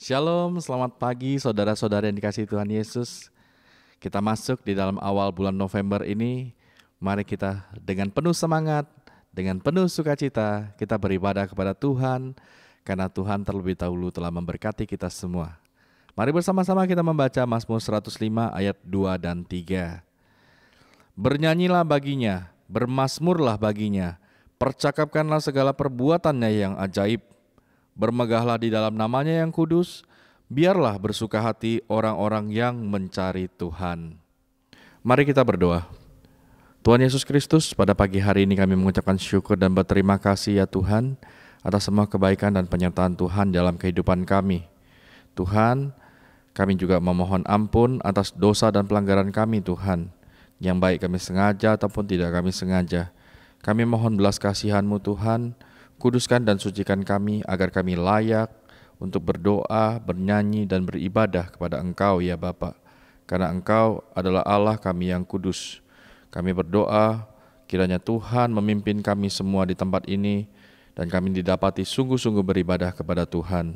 Shalom, selamat pagi saudara-saudara yang dikasihi Tuhan Yesus. Kita masuk di dalam awal bulan November ini. Mari kita dengan penuh semangat, dengan penuh sukacita, kita beribadah kepada Tuhan, karena Tuhan terlebih dahulu telah memberkati kita semua. Mari bersama-sama kita membaca Mazmur 105 ayat 2 dan 3. Bernyanyilah baginya, bermazmurlah baginya, percakapkanlah segala perbuatannya yang ajaib. Bermegahlah di dalam namanya yang kudus, biarlah bersuka hati orang-orang yang mencari Tuhan. Mari kita berdoa. Tuhan Yesus Kristus, pada pagi hari ini kami mengucapkan syukur dan berterima kasih ya Tuhan, atas semua kebaikan dan penyertaan Tuhan dalam kehidupan kami. Tuhan, kami juga memohon ampun atas dosa dan pelanggaran kami Tuhan, yang baik kami sengaja ataupun tidak kami sengaja. Kami mohon belas kasihan-Mu Tuhan, kuduskan dan sucikan kami agar kami layak untuk berdoa, bernyanyi, dan beribadah kepada Engkau ya Bapa. Karena Engkau adalah Allah kami yang kudus. Kami berdoa kiranya Tuhan memimpin kami semua di tempat ini dan kami didapati sungguh-sungguh beribadah kepada Tuhan.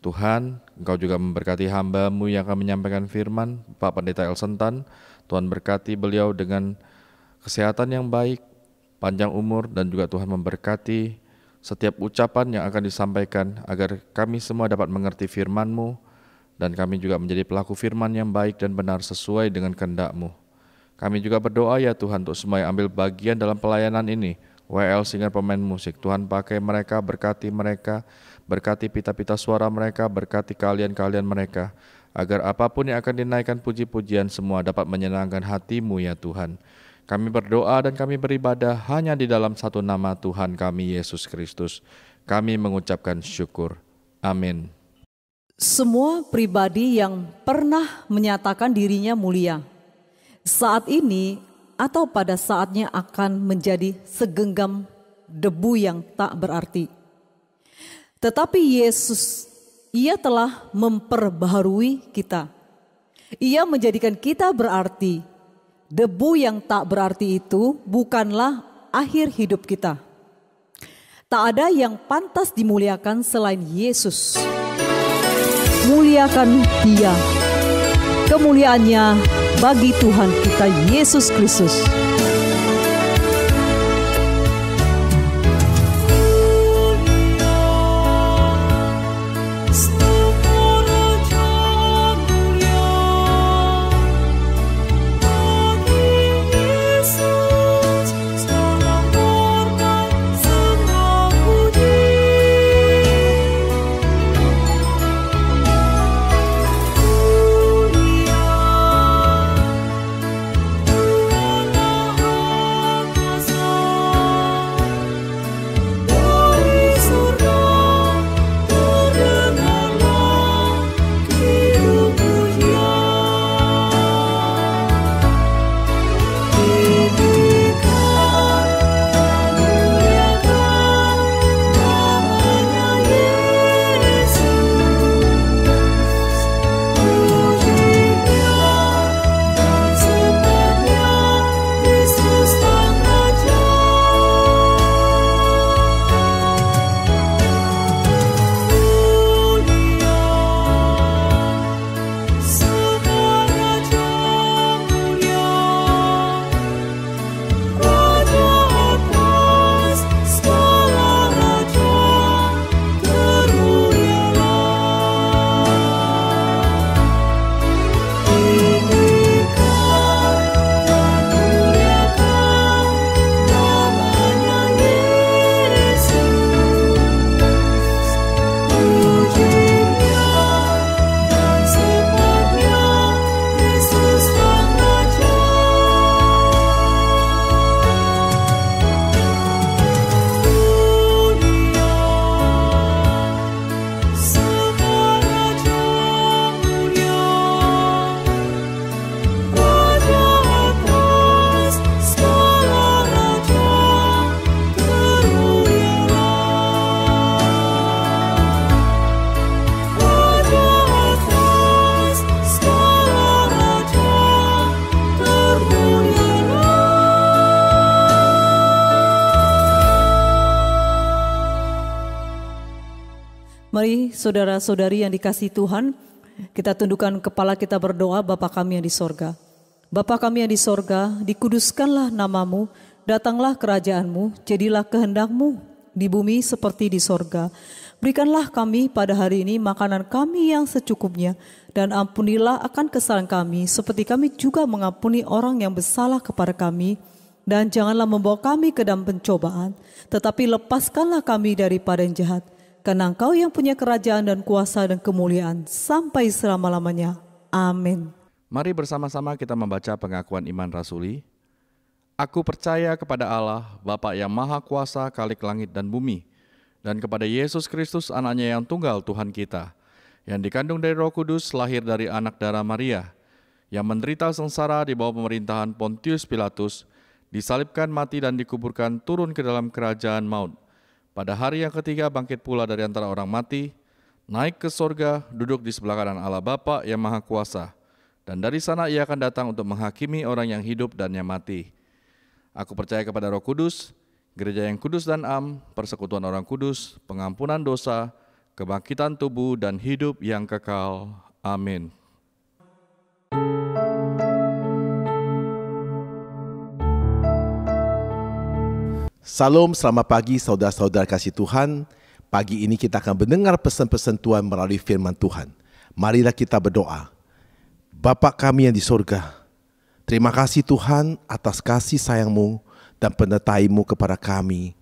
Tuhan, Engkau juga memberkati hamba-Mu yang akan menyampaikan firman, Pak Pendeta El Sentan. Tuhan berkati beliau dengan kesehatan yang baik, panjang umur, dan juga Tuhan memberkati setiap ucapan yang akan disampaikan agar kami semua dapat mengerti firman-Mu dan kami juga menjadi pelaku firman yang baik dan benar sesuai dengan kehendak-Mu. Kami juga berdoa ya Tuhan untuk semua yang ambil bagian dalam pelayanan ini, WL Singer pemain musik, Tuhan pakai mereka, berkati pita-pita suara mereka, berkati kalian-kalian mereka, agar apapun yang akan dinaikkan puji-pujian semua dapat menyenangkan hati-Mu ya Tuhan. Kami berdoa dan kami beribadah hanya di dalam satu nama Tuhan kami, Yesus Kristus. Kami mengucapkan syukur. Amin. Semua pribadi yang pernah menyatakan dirinya mulia, saat ini atau pada saatnya akan menjadi segenggam debu yang tak berarti. Tetapi Yesus, Ia telah memperbaharui kita. Ia menjadikan kita berarti. Debu yang tak berarti itu bukanlah akhir hidup kita. Tak ada yang pantas dimuliakan selain Yesus. Muliakan Dia. Kemuliaannya bagi Tuhan kita Yesus Kristus. saudara-saudari yang dikasihi Tuhan, kita tundukkan kepala kita berdoa. Bapa kami yang di sorga, Bapa kami yang di sorga, dikuduskanlah namamu, datanglah kerajaanmu, jadilah kehendakmu di bumi seperti di sorga. Berikanlah kami pada hari ini makanan kami yang secukupnya, dan ampunilah akan kesalahan kami, seperti kami juga mengampuni orang yang bersalah kepada kami. Dan janganlah membawa kami ke dalam pencobaan, tetapi lepaskanlah kami daripada yang jahat. Karena Engkau yang punya kerajaan dan kuasa dan kemuliaan sampai selama-lamanya. Amin. Mari bersama-sama kita membaca pengakuan iman rasuli. Aku percaya kepada Allah, Bapa yang Maha Kuasa, Khalik langit dan bumi, dan kepada Yesus Kristus, anaknya yang tunggal Tuhan kita, yang dikandung dari Roh Kudus, lahir dari anak darah Maria, yang menderita sengsara di bawah pemerintahan Pontius Pilatus, disalibkan, mati dan dikuburkan, turun ke dalam kerajaan maut. Pada hari yang ketiga bangkit pula dari antara orang mati, naik ke sorga, duduk di sebelah kanan Allah Bapa yang Maha Kuasa, dan dari sana ia akan datang untuk menghakimi orang yang hidup dan yang mati. Aku percaya kepada Roh Kudus, gereja yang kudus dan am, persekutuan orang kudus, pengampunan dosa, kebangkitan tubuh dan hidup yang kekal. Amin. Salam, selamat pagi saudara-saudara kasih Tuhan. Pagi ini kita akan mendengar pesan-pesan Tuhan melalui firman Tuhan. Marilah kita berdoa. Bapa kami yang di sorga, terima kasih Tuhan atas kasih sayang-Mu dan penyertai-Mu kepada kami.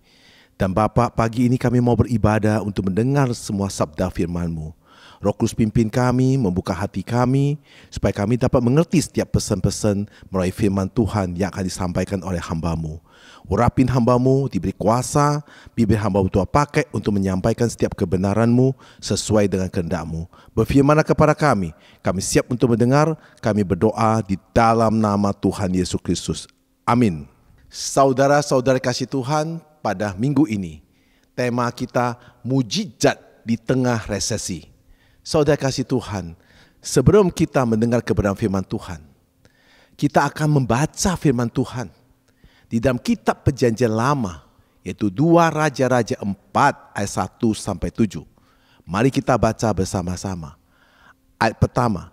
Dan Bapa, pagi ini kami mau beribadah untuk mendengar semua sabda firman-Mu. Roh Kudus pimpin kami, membuka hati kami, supaya kami dapat mengerti setiap pesan-pesan melalui firman Tuhan yang akan disampaikan oleh hamba-Mu. Urapin hamba-Mu, diberi kuasa, bibir hamba-Mu Tuhan pakai untuk menyampaikan setiap kebenaran-Mu sesuai dengan kehendak-Mu. Berfirmanlah kepada kami siap untuk mendengar, kami berdoa di dalam nama Tuhan Yesus Kristus. Amin. Saudara-saudara kasih Tuhan, pada minggu ini, tema kita mujizat di tengah resesi. Saudara kasih Tuhan, sebelum kita mendengar kebenaran firman Tuhan, kita akan membaca firman Tuhan di dalam kitab Perjanjian Lama, yaitu 2 Raja-Raja 4 ayat 1-7. Mari kita baca bersama-sama. Ayat pertama,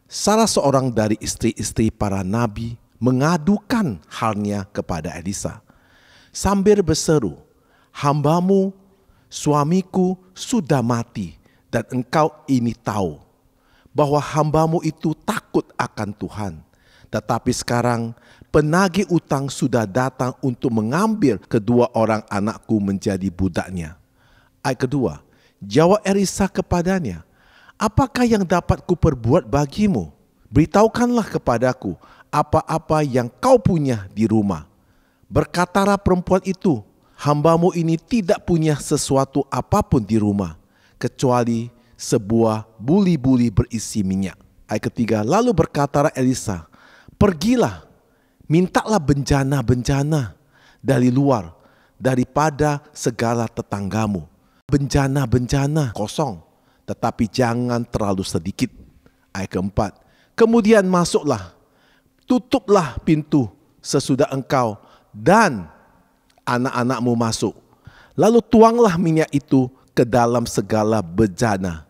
salah seorang dari istri-istri para nabi mengadukan halnya kepada Elisa sambil berseru, "Hamba-Mu, suamiku sudah mati, dan engkau ini tahu bahwa hamba-Mu itu takut akan Tuhan. Tetapi sekarang penagih utang sudah datang untuk mengambil kedua orang anakku menjadi budaknya." Ayat kedua, jawab Elisa kepadanya, "Apakah yang dapat kuperbuat bagimu? Beritahukanlah kepadaku apa-apa yang kau punya di rumah." Berkatalah perempuan itu, "Hamba-Mu ini tidak punya sesuatu apapun di rumah, kecuali sebuah buli-buli berisi minyak." Ayat ketiga, lalu berkatalah Elisa, "Pergilah, mintalah bencana-bencana dari luar, daripada segala tetanggamu. Bencana-bencana kosong, tetapi jangan terlalu sedikit." Ayat keempat, kemudian masuklah, tutuplah pintu sesudah engkau dan anak-anakmu masuk. Lalu tuanglah minyak itu ke dalam segala bejana.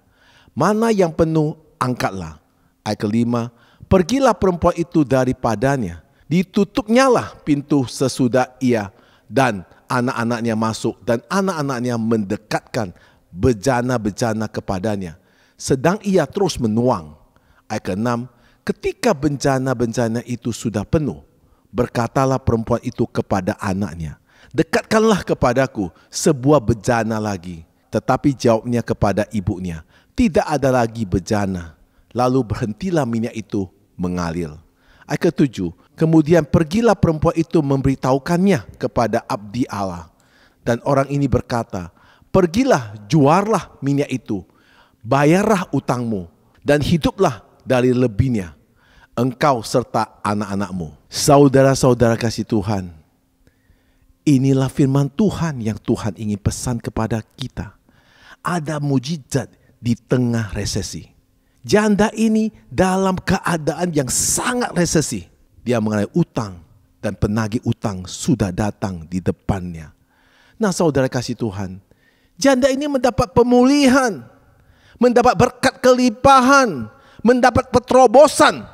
Mana yang penuh, angkatlah. Ayat kelima, pergilah perempuan itu daripadanya. Ditutupnyalah pintu sesudah ia dan anak-anaknya masuk, dan anak-anaknya mendekatkan bejana-bejana kepadanya. Sedang ia terus menuang. Ayat keenam, ketika bejana-bejana itu sudah penuh, berkatalah perempuan itu kepada anaknya, "Dekatkanlah kepadaku sebuah bejana lagi." Tetapi jawabnya kepada ibunya, "Tidak ada lagi bejana." Lalu berhentilah minyak itu mengalir. Ayat ketujuh, kemudian pergilah perempuan itu memberitahukannya kepada abdi Allah. Dan orang ini berkata, "Pergilah, juarlah minyak itu, bayarlah utangmu, dan hiduplah dari lebihnya, engkau serta anak-anakmu." Saudara-saudara kasih Tuhan, inilah firman Tuhan yang Tuhan ingin pesan kepada kita. Ada mujizat di tengah resesi. Janda ini dalam keadaan yang sangat resesi. Dia mengenai utang, dan penagih utang sudah datang di depannya. Nah saudara kasih Tuhan, janda ini mendapat pemulihan. mendapat berkat kelimpahan, mendapat peterobosan.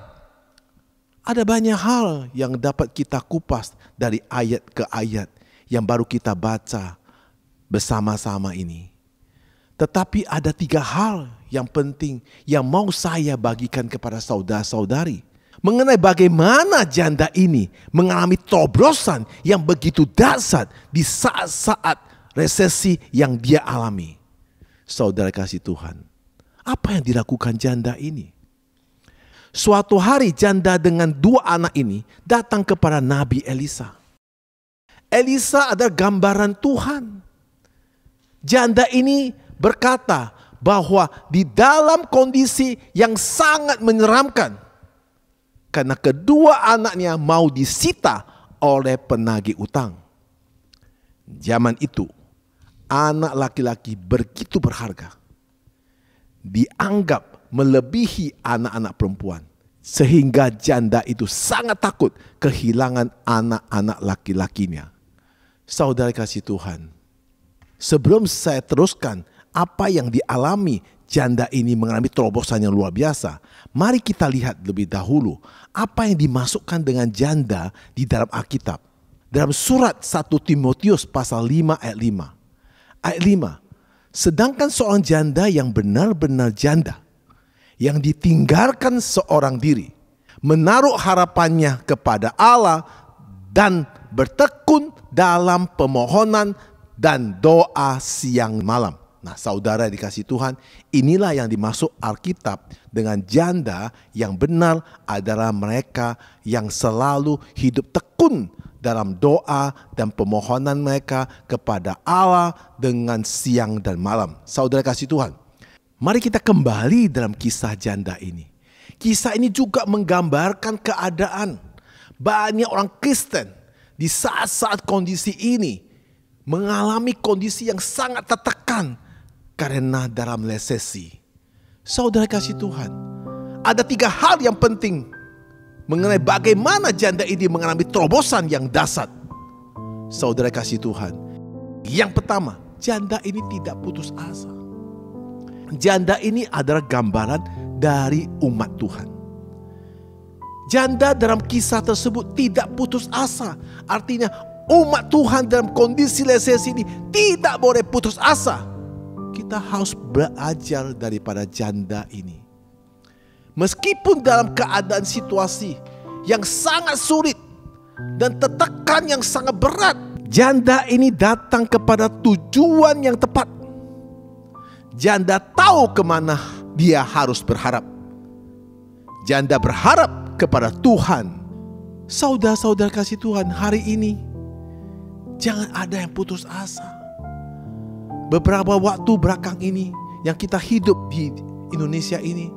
Ada banyak hal yang dapat kita kupas dari ayat ke ayat yang baru kita baca bersama-sama ini. Tetapi ada 3 hal yang penting yang mau saya bagikan kepada saudara-saudari. Mengenai bagaimana janda ini mengalami terobosan yang begitu dahsyat di saat-saat resesi yang dia alami. Saudara kasih Tuhan, apa yang dilakukan janda ini? Suatu hari janda dengan 2 anak ini datang kepada Nabi Elisa. Elisa adalah gambaran Tuhan. Janda ini berkata bahwa di dalam kondisi yang sangat menyeramkan, karena kedua anaknya mau disita oleh penagih utang. Zaman itu, anak laki-laki begitu berharga. Dianggap melebihi anak-anak perempuan. Sehingga janda itu sangat takut kehilangan anak-anak laki-lakinya. Saudara kasih Tuhan, sebelum saya teruskan apa yang dialami janda ini mengalami terobosan yang luar biasa, mari kita lihat lebih dahulu apa yang dimasukkan dengan janda di dalam Alkitab. Dalam surat 1 Timotius pasal 5 ayat 5. Ayat 5. Sedangkan seorang janda yang benar-benar janda, yang ditinggalkan seorang diri, menaruh harapannya kepada Allah dan bertekun dalam pemohonan dan doa siang malam. Nah, saudara dikasih Tuhan, inilah yang dimaksud Alkitab dengan janda yang benar adalah mereka yang selalu hidup tekun dalam doa dan pemohonan mereka kepada Allah dengan siang dan malam. Saudara kasih Tuhan, mari kita kembali dalam kisah janda ini. Kisah ini juga menggambarkan keadaan banyak orang Kristen di saat-saat kondisi ini mengalami kondisi yang sangat tertekan karena dalam resesi. Saudara kasih Tuhan, ada 3 hal yang penting mengenai bagaimana janda ini mengalami terobosan yang dahsyat. Saudara kasih Tuhan, yang pertama, janda ini tidak putus asa. Janda ini adalah gambaran dari umat Tuhan. Janda dalam kisah tersebut tidak putus asa. Artinya umat Tuhan dalam kondisi resesi ini tidak boleh putus asa. Kita harus belajar daripada janda ini. Meskipun dalam keadaan situasi yang sangat sulit dan tertekan yang sangat berat, janda ini datang kepada tujuan yang tepat. Janda tahu kemana dia harus berharap. Janda berharap kepada Tuhan. Saudara-saudara kasih Tuhan, hari ini jangan ada yang putus asa. Beberapa waktu belakang ini yang kita hidup di Indonesia ini,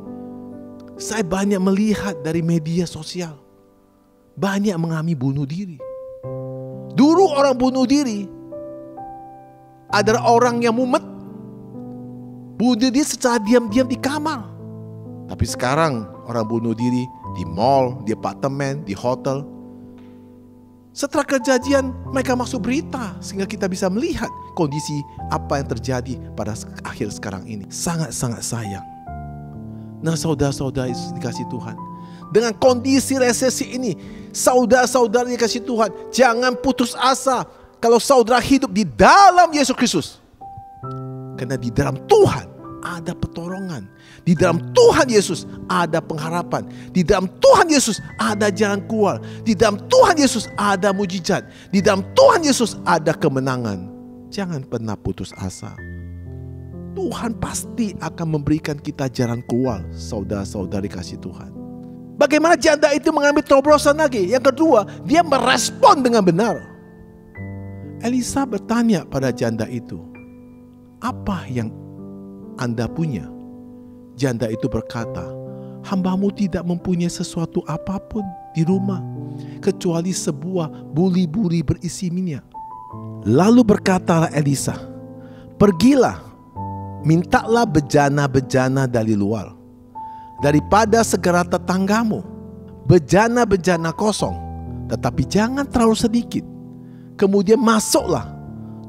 saya banyak melihat dari media sosial, banyak mengalami bunuh diri. Dulu orang bunuh diri adalah orang yang mumet, bunuh diri secara diam-diam di kamar. Tapi sekarang orang bunuh diri di mall, di apartemen, di hotel. Setelah kejadian mereka masuk berita sehingga kita bisa melihat kondisi apa yang terjadi pada akhir sekarang ini. Sangat-sangat sayang. Nah, saudara-saudara Yesus dikasih Tuhan, dengan kondisi resesi ini, saudara-saudara dikasih Tuhan, jangan putus asa kalau saudara hidup di dalam Yesus Kristus. Karena di dalam Tuhan ada pertolongan. Di dalam Tuhan Yesus ada pengharapan. Di dalam Tuhan Yesus ada jalan keluar. Di dalam Tuhan Yesus ada mujizat. Di dalam Tuhan Yesus ada kemenangan. Jangan pernah putus asa. Tuhan pasti akan memberikan kita jalan keluar, saudara-saudari kasih Tuhan. Bagaimana janda itu mengambil terobosan lagi? Yang kedua, dia merespon dengan benar. Elisa bertanya pada janda itu, apa yang Anda punya? Janda itu berkata, hambamu tidak mempunyai sesuatu apapun di rumah, kecuali sebuah buli-buli berisi minyak. Lalu berkatalah Elisa, pergilah, mintalah bejana-bejana dari luar, daripada segera tetanggamu, bejana-bejana kosong, tetapi jangan terlalu sedikit. Kemudian masuklah,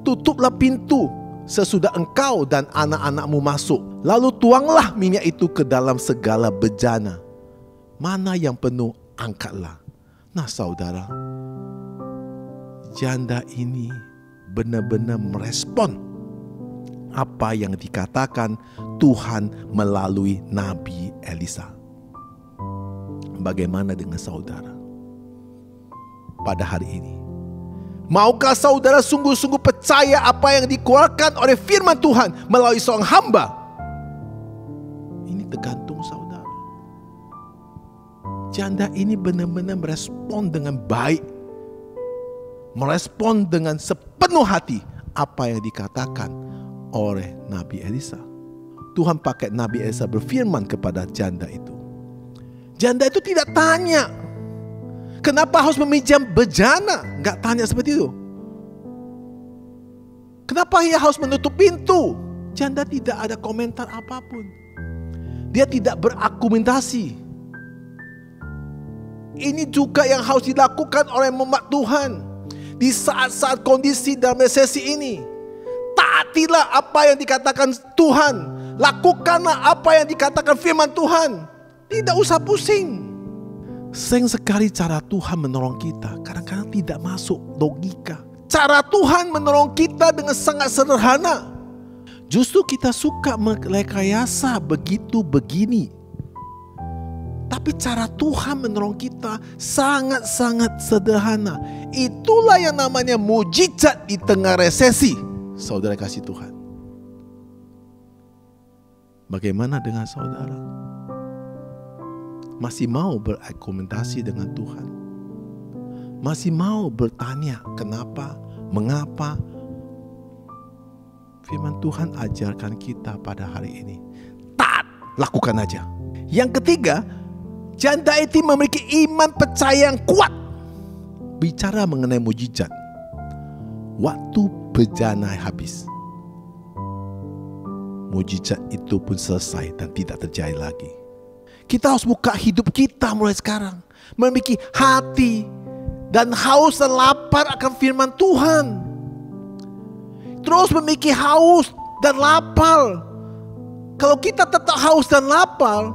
tutuplah pintu, sesudah engkau dan anak-anakmu masuk. Lalu tuanglah minyak itu ke dalam segala bejana. Mana yang penuh, angkatlah. Nah saudara, janda ini benar-benar merespon apa yang dikatakan Tuhan melalui Nabi Elisa. Bagaimana dengan saudara pada hari ini? Maukah saudara sungguh-sungguh percaya apa yang dikeluarkan oleh firman Tuhan melalui seorang hamba? Ini tergantung saudara. Janda ini benar-benar merespon dengan baik, merespon dengan sepenuh hati apa yang dikatakan oleh Nabi Elisa. Tuhan pakai Nabi Elisa berfirman kepada janda itu. Janda itu tidak tanya, kenapa harus meminjam bejana? Enggak tanya seperti itu. Kenapa ia harus menutup pintu? Janda tidak ada komentar apapun. Dia tidak berakumentasi. Ini juga yang harus dilakukan oleh umat Tuhan di saat-saat kondisi dalam resesi ini. Taatilah apa yang dikatakan Tuhan. Lakukanlah apa yang dikatakan firman Tuhan. Tidak usah pusing. Sayang sekali cara Tuhan menolong kita kadang-kadang tidak masuk logika. Cara Tuhan menolong kita dengan sangat sederhana. Justru kita suka merekayasa begitu begini. Tapi cara Tuhan menolong kita sangat-sangat sederhana. Itulah yang namanya mujizat di tengah resesi. Saudara kasih Tuhan. Bagaimana dengan saudara? Masih mau berargumentasi dengan Tuhan? Masih mau bertanya kenapa, mengapa? Firman Tuhan ajarkan kita pada hari ini. Taat, lakukan aja. Yang ketiga, janda itu memiliki iman percaya yang kuat. Bicara mengenai mujizat. Waktu bejana habis, mujizat itu pun selesai dan tidak terjadi lagi. Kita harus buka hidup kita mulai sekarang, memiliki hati dan haus dan lapar akan firman Tuhan. Terus memiliki haus dan lapar. Kalau kita tetap haus dan lapar,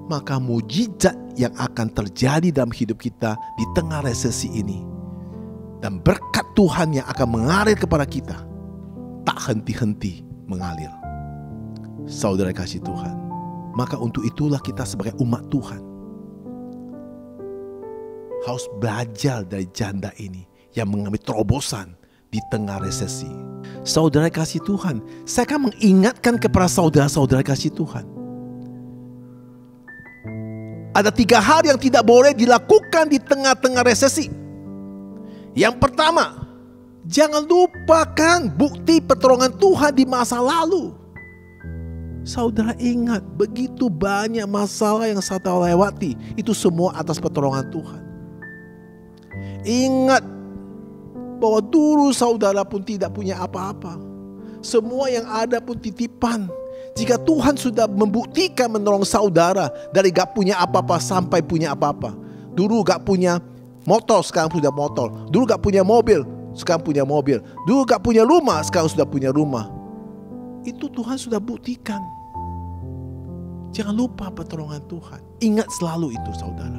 maka mujizat yang akan terjadi dalam hidup kita di tengah resesi ini dan berkat Tuhan yang akan mengalir kepada kita tak henti-henti mengalir. Saudara kasih Tuhan, maka untuk itulah kita sebagai umat Tuhan harus belajar dari janda ini yang mengambil terobosan di tengah resesi. Saudara kasih Tuhan, saya akan mengingatkan kepada saudara-saudara kasih Tuhan. Ada 3 hal yang tidak boleh dilakukan di tengah-tengah resesi. Yang pertama, jangan lupakan bukti pertolongan Tuhan di masa lalu. Saudara ingat, begitu banyak masalah yang saudara lewati, itu semua atas pertolongan Tuhan. Ingat bahwa dulu saudara pun tidak punya apa-apa. Semua yang ada pun titipan. Jika Tuhan sudah membuktikan menolong saudara dari gak punya apa-apa sampai punya apa-apa. Dulu gak punya motor, sekarang sudah motor. Dulu gak punya mobil, sekarang punya mobil. Dulu gak punya rumah, sekarang sudah punya rumah. Itu Tuhan sudah buktikan. Jangan lupa pertolongan Tuhan. Ingat selalu itu saudara.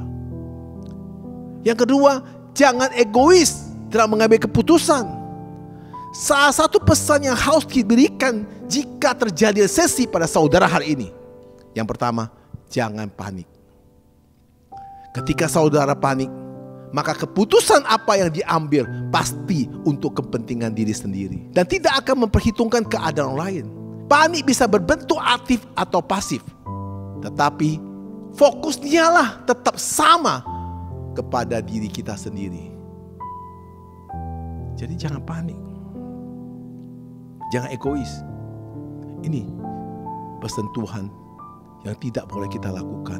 Yang kedua, jangan egois dalam mengambil keputusan. Salah satu pesan yang harus diberikan jika terjadi resesi pada saudara hari ini. Yang pertama, jangan panik. Ketika saudara panik, maka keputusan apa yang diambil pasti untuk kepentingan diri sendiri dan tidak akan memperhitungkan keadaan lain. Panik bisa berbentuk aktif atau pasif, tetapi fokusnya lah tetap sama kepada diri kita sendiri. Jadi jangan panik, jangan egois. Ini pesan Tuhan yang tidak boleh kita lakukan.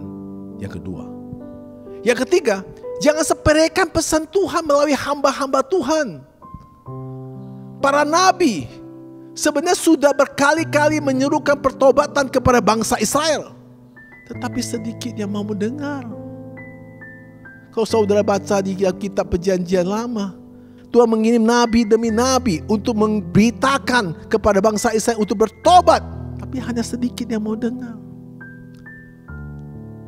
Yang kedua. Yang ketiga, jangan sepelekan pesan Tuhan melalui hamba-hamba Tuhan. Para nabi sebenarnya sudah berkali-kali menyerukan pertobatan kepada bangsa Israel, tetapi sedikit yang mau mendengar. Kalau saudara baca di kitab Perjanjian Lama, Tuhan mengirim nabi demi nabi untuk memberitakan kepada bangsa Israel untuk bertobat. Tapi hanya sedikit yang mau dengar.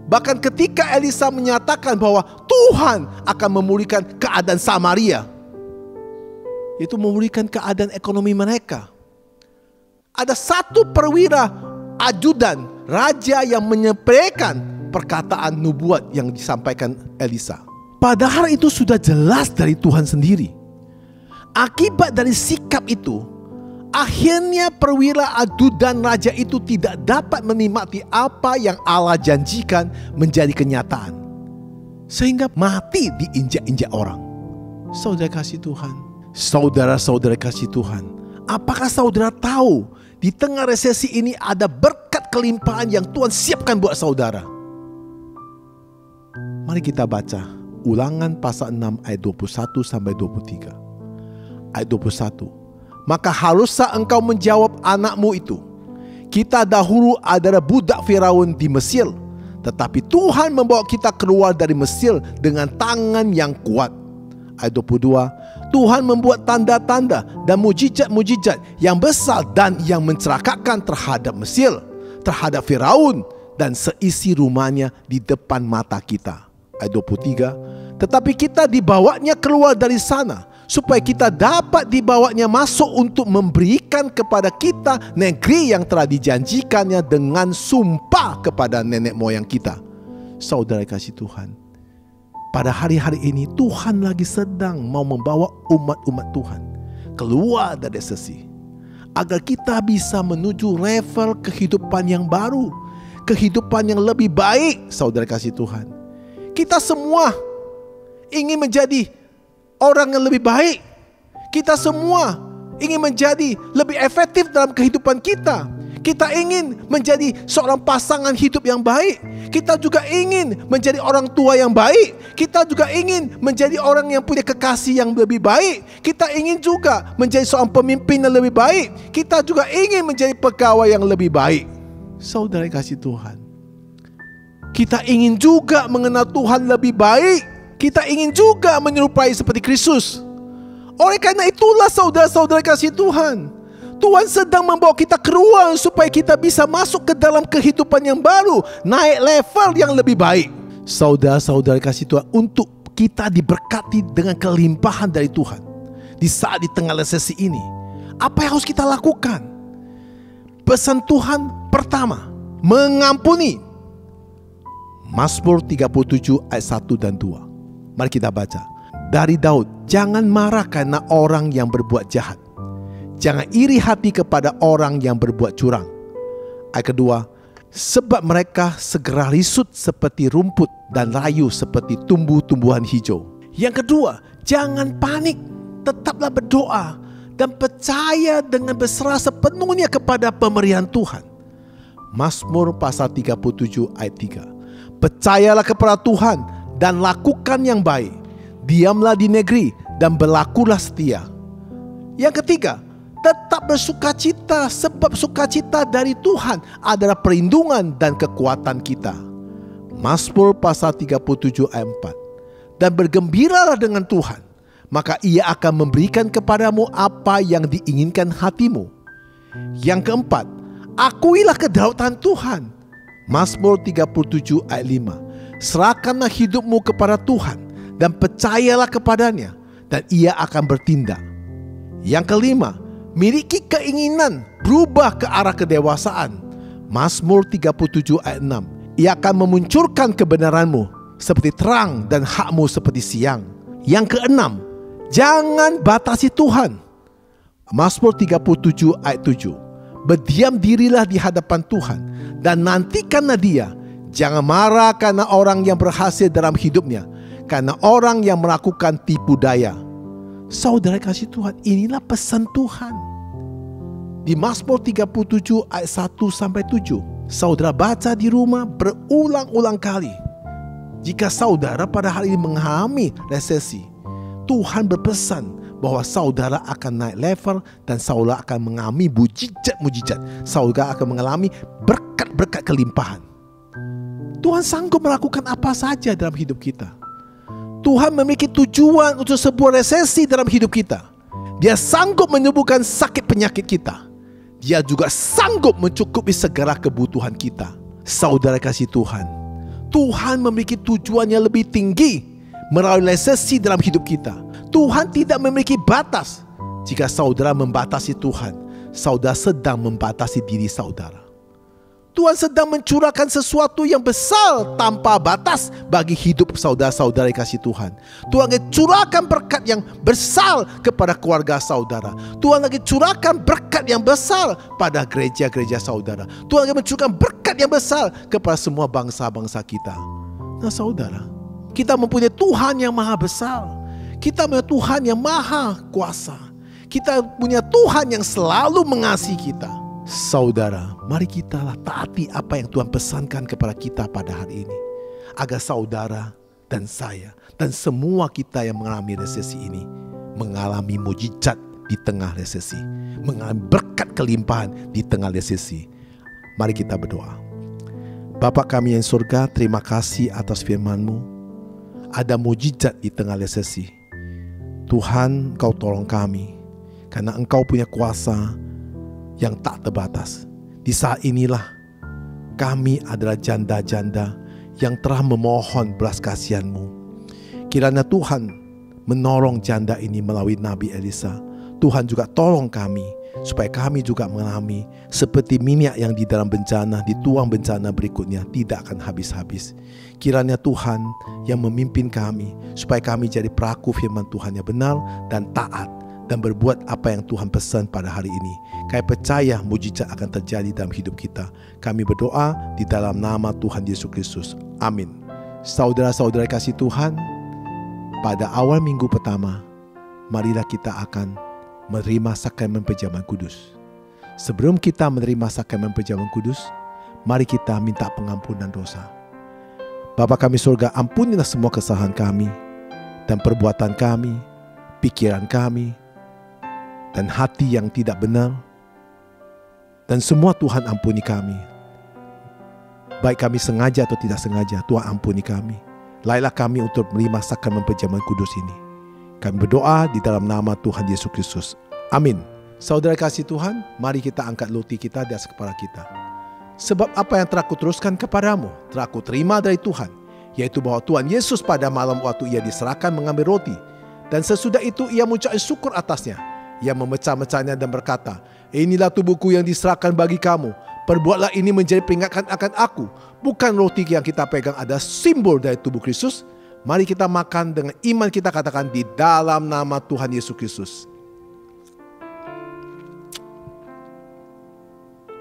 Bahkan ketika Elisa menyatakan bahwa Tuhan akan memulihkan keadaan Samaria, itu memulihkan keadaan ekonomi mereka. Ada satu perwira ajudan raja yang menyampaikan perkataan nubuat yang disampaikan Elisa. Padahal itu sudah jelas dari Tuhan sendiri. Akibat dari sikap itu, akhirnya perwira ajudan raja itu tidak dapat menikmati apa yang Allah janjikan menjadi kenyataan, sehingga mati diinjak-injak orang. Saudara kasih Tuhan, saudara-saudara kasih Tuhan, apakah saudara tahu di tengah resesi ini ada berkat kelimpahan yang Tuhan siapkan buat saudara? Mari kita baca Ulangan pasal 6 ayat 21 sampai 23. Ayat 21. Maka haruslah engkau menjawab anakmu itu, kita dahulu adalah budak Firaun di Mesir, tetapi Tuhan membawa kita keluar dari Mesir dengan tangan yang kuat. Ayat 22. Tuhan membuat tanda-tanda dan mujizat-mujizat yang besar dan yang mencelakakan terhadap Mesir, terhadap Firaun dan seisi rumahnya di depan mata kita. Ayat 23. Tetapi kita dibawanya keluar dari sana supaya kita dapat dibawanya masuk untuk memberikan kepada kita negeri yang telah dijanjikannya dengan sumpah kepada nenek moyang kita. Saudara kasih Tuhan, pada hari-hari ini Tuhan lagi sedang mau membawa umat-umat Tuhan keluar dari resesi, agar kita bisa menuju level kehidupan yang baru, kehidupan yang lebih baik. Saudara kasih Tuhan, kita semua ingin menjadi orang yang lebih baik. Kita semua ingin menjadi lebih efektif dalam kehidupan kita. Kita ingin menjadi seorang pasangan hidup yang baik. Kita juga ingin menjadi orang tua yang baik. Kita juga ingin menjadi orang yang punya kekasih yang lebih baik. Kita ingin juga menjadi seorang pemimpin yang lebih baik. Kita juga ingin menjadi pegawai yang lebih baik. Saudara kasih Tuhan, kita ingin juga mengenal Tuhan lebih baik. Kita ingin juga menyerupai seperti Kristus. Oleh karena itulah saudara-saudara kasih Tuhan, Tuhan sedang membawa kita keluar supaya kita bisa masuk ke dalam kehidupan yang baru, naik level yang lebih baik. Saudara-saudara kasih Tuhan, untuk kita diberkati dengan kelimpahan dari Tuhan di saat di tengah resesi ini, apa yang harus kita lakukan? Pesan Tuhan pertama, mengampuni. Mazmur 37 ayat 1 dan 2. Mari kita baca. Dari Daud, jangan marah karena orang yang berbuat jahat. Jangan iri hati kepada orang yang berbuat curang. Ayat kedua, sebab mereka segera risut seperti rumput dan layu seperti tumbuh-tumbuhan hijau. Yang kedua, jangan panik, tetaplah berdoa dan percaya dengan berserah sepenuhnya kepada pemberian Tuhan. Mazmur pasal 37 ayat 3. Percayalah kepada Tuhan dan lakukan yang baik. Diamlah di negeri dan berlakulah setia. Yang ketiga, tetap bersukacita, sebab sukacita dari Tuhan adalah perlindungan dan kekuatan kita. Mazmur pasal 37 ayat 4. Dan bergembiralah dengan Tuhan, maka Ia akan memberikan kepadamu apa yang diinginkan hatimu. Yang keempat, akuilah kedaulatan Tuhan. Mazmur 37 ayat 5. Serahkanlah hidupmu kepada Tuhan dan percayalah kepadanya, dan Ia akan bertindak. Yang kelima, miliki keinginan berubah ke arah kedewasaan. Mazmur 37 ayat 6. Ia akan memunculkan kebenaranmu seperti terang dan hakmu seperti siang. Yang keenam, jangan batasi Tuhan. Mazmur 37 ayat 7. Berdiam dirilah di hadapan Tuhan dan nantikanlah Dia. Jangan marah karena orang yang berhasil dalam hidupnya, karena orang yang melakukan tipu daya. Saudara kasih Tuhan, inilah pesan Tuhan. Di Mazmur 37 ayat 1 sampai 7. Saudara baca di rumah berulang-ulang kali. Jika saudara pada hari ini mengalami resesi, Tuhan berpesan bahwa saudara akan naik level dan saudara akan mengalami mujizat-mujizat. Saudara akan mengalami berkat-berkat kelimpahan. Tuhan sanggup melakukan apa saja dalam hidup kita. Tuhan memiliki tujuan untuk sebuah resesi dalam hidup kita. Dia sanggup menyembuhkan sakit penyakit kita. Dia juga sanggup mencukupi segala kebutuhan kita. Saudara kasih Tuhan, Tuhan memiliki tujuan yang lebih tinggi melalui resesi dalam hidup kita. Tuhan tidak memiliki batas. Jika saudara membatasi Tuhan, saudara sedang membatasi diri saudara. Tuhan sedang mencurahkan sesuatu yang besar tanpa batas bagi hidup saudara-saudara yang kasih Tuhan. Tuhan lagi curahkan berkat yang besar kepada keluarga saudara. Tuhan lagi curahkan berkat yang besar pada gereja-gereja saudara. Tuhan lagi mencurahkan berkat yang besar kepada semua bangsa-bangsa kita. Nah saudara, kita mempunyai Tuhan yang maha besar. Kita punya Tuhan yang maha kuasa. Kita punya Tuhan yang selalu mengasihi kita. Saudara, mari kita taati apa yang Tuhan pesankan kepada kita pada hari ini, agar saudara dan saya dan semua kita yang mengalami resesi ini mengalami mujizat di tengah resesi, mengalami berkat kelimpahan di tengah resesi. Mari kita berdoa. Bapa kami yang surga, terima kasih atas firman-Mu. Ada mujizat di tengah resesi. Tuhan, Engkau tolong kami, karena Engkau punya kuasa yang tak terbatas. Di saat inilah kami adalah janda-janda yang telah memohon belas kasihan-Mu. Kiranya Tuhan menolong janda ini melalui Nabi Elisa. Tuhan juga tolong kami supaya kami juga mengalami seperti minyak yang di dalam bencana, dituang bencana berikutnya tidak akan habis-habis. Kiranya Tuhan yang memimpin kami supaya kami jadi pelaku firman Tuhan yang benar dan taat dan berbuat apa yang Tuhan pesan pada hari ini. Kami percaya mujizat akan terjadi dalam hidup kita. Kami berdoa di dalam nama Tuhan Yesus Kristus. Amin. Saudara-saudara kasih Tuhan, pada awal minggu pertama, marilah kita akan menerima sakramen perjamuan kudus. Sebelum kita menerima sakramen perjamuan kudus, mari kita minta pengampunan dosa. Bapa kami surga, ampunilah semua kesalahan kami dan perbuatan kami, pikiran kami, dan hati yang tidak benar. Dan semua Tuhan ampuni kami. Baik kami sengaja atau tidak sengaja, Tuhan ampuni kami. Layaklah kami untuk menerima sakramen perjamuan kudus ini. Kami berdoa di dalam nama Tuhan Yesus Kristus. Amin. Saudara kasih Tuhan, mari kita angkat luti kita di atas kepala kita. Sebab apa yang telah kuteruskan kepadamu, telah kuterima dari Tuhan, yaitu bahwa Tuhan Yesus pada malam waktu ia diserahkan mengambil roti, dan sesudah itu ia mengucapkan syukur atasnya. Ia memecah-mecahnya dan berkata, inilah tubuhku yang diserahkan bagi kamu. Perbuatlah ini menjadi peringatan akan aku. Bukan roti yang kita pegang ada simbol dari tubuh Kristus. Mari kita makan dengan iman kita katakan di dalam nama Tuhan Yesus Kristus.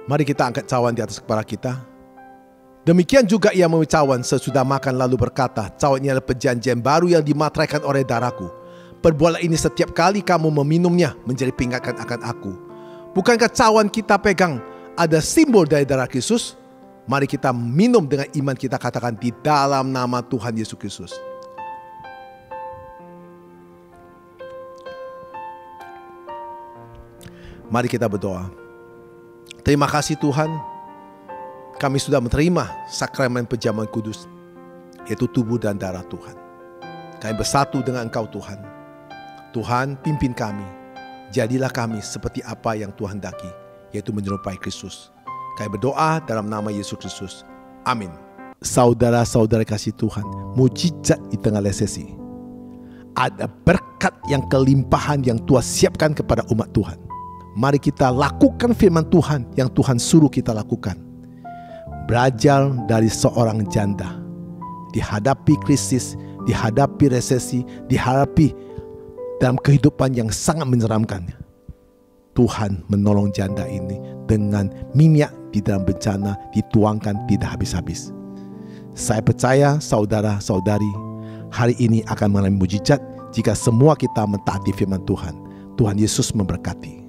Mari kita angkat cawan di atas kepala kita. Demikian juga ia memecah cawan sesudah makan lalu berkata, cawan ini adalah perjanjian baru yang dimateraikan oleh darahku. Perbuatlah ini setiap kali kamu meminumnya menjadi peringatan akan aku. Bukankah cawan kita pegang ada simbol dari darah Kristus? Mari kita minum dengan iman kita katakan di dalam nama Tuhan Yesus Kristus. Mari kita berdoa. Terima kasih Tuhan, kami sudah menerima sakramen perjamuan kudus, yaitu tubuh dan darah Tuhan. Kami bersatu dengan Engkau Tuhan. Tuhan pimpin kami, jadilah kami seperti apa yang Tuhan hendaki, yaitu menyerupai Kristus. Kami berdoa dalam nama Yesus Kristus. Amin. Saudara-saudara kasih Tuhan, mujizat di tengah resesi. Ada berkat yang kelimpahan yang Tuhan siapkan kepada umat Tuhan. Mari kita lakukan firman Tuhan yang Tuhan suruh kita lakukan. Belajar dari seorang janda. Dihadapi krisis, dihadapi resesi, dihadapi dalam kehidupan yang sangat menyeramkan. Tuhan menolong janda ini dengan minyak di dalam bencana dituangkan tidak habis-habis. Saya percaya saudara-saudari hari ini akan mengalami mujizat jika semua kita mentaati firman Tuhan. Tuhan Yesus memberkati.